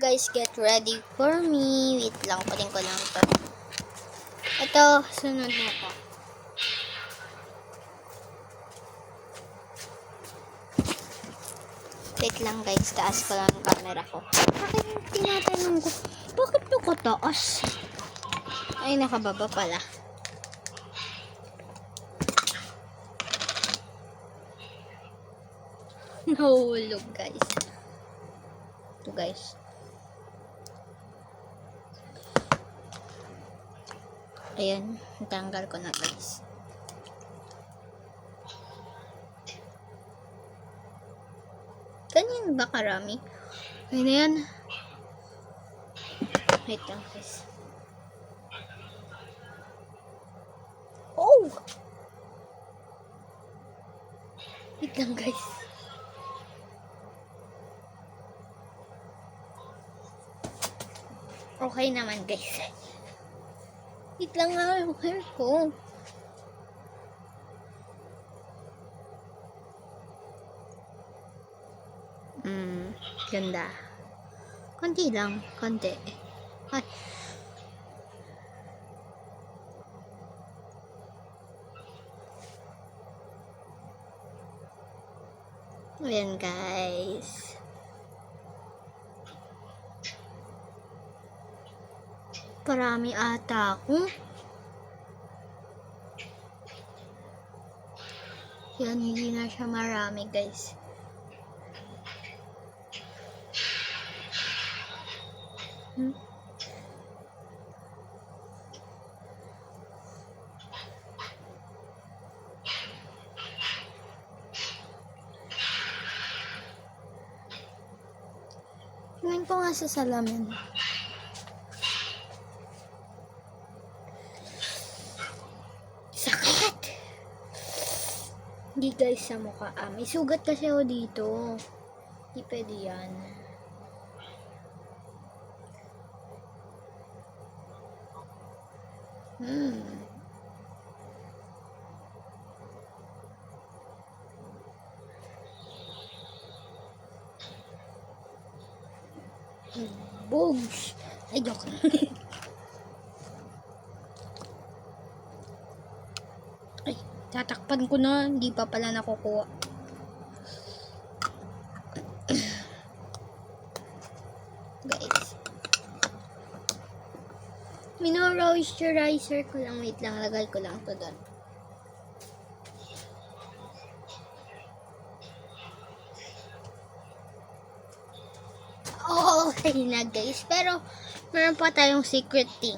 guys, get ready for me. Wait lang, paling ko lang to. Ito, sunod na to. Wait lang guys, taas ko lang ang camera ko. Bakit yung tinatanong ko? Bakit to ko taas? Ay, nakababa pala. Nahulog guys. Ito guys. Ayan, natanggal ko na guys. Ganyan ba karami? Ayun na yan. Wait lang guys. Oh! Wait lang guys. Okay naman guys. Wait lang nga yung hair ko. Ganda. Konti lang. Konti. Ay. Ayan guys. Parami ata ako. Yan, hindi na siya marami guys. Tingnan ko nga sa salamin. Sakit! Hindi guys sa mukha. May sugat kasi ako dito. Hindi pwede yan. Bogs! Ay, joke. Ay, tatakpan ko na. Hindi pa pala nakukuha. Guys. Moisturizer ko lang. Wait lang, lagay ko lang to doon. Okay na guys. Pero, meron pa tayong secret thing.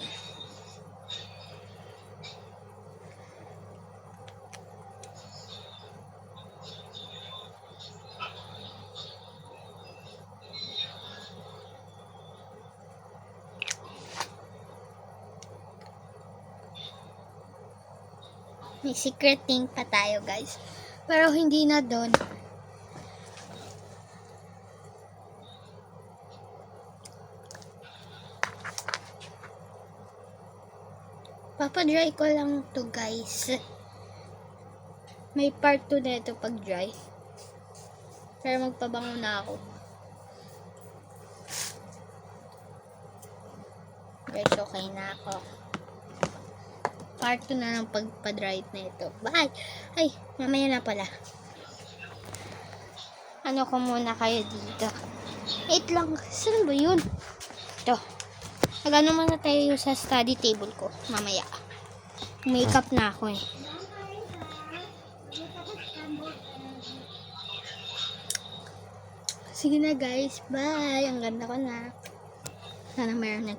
May secret thing pa tayo guys. Pero hindi na doon. Papadry ko lang to guys. May part 2 na ito pag dry. Pero magpabango na ako. Guys, okay na ako. Part 2 na ng pagpa-dry na ito. Bye! Ay, mamaya na pala. Ano ko muna kayo dito. Wait lang. Saan ba yun? Ito. Nagano muna tayo sa study table ko. Mamaya. Makeup na ako eh. Sige na guys. Bye! Ang ganda ko na. Sana mayroon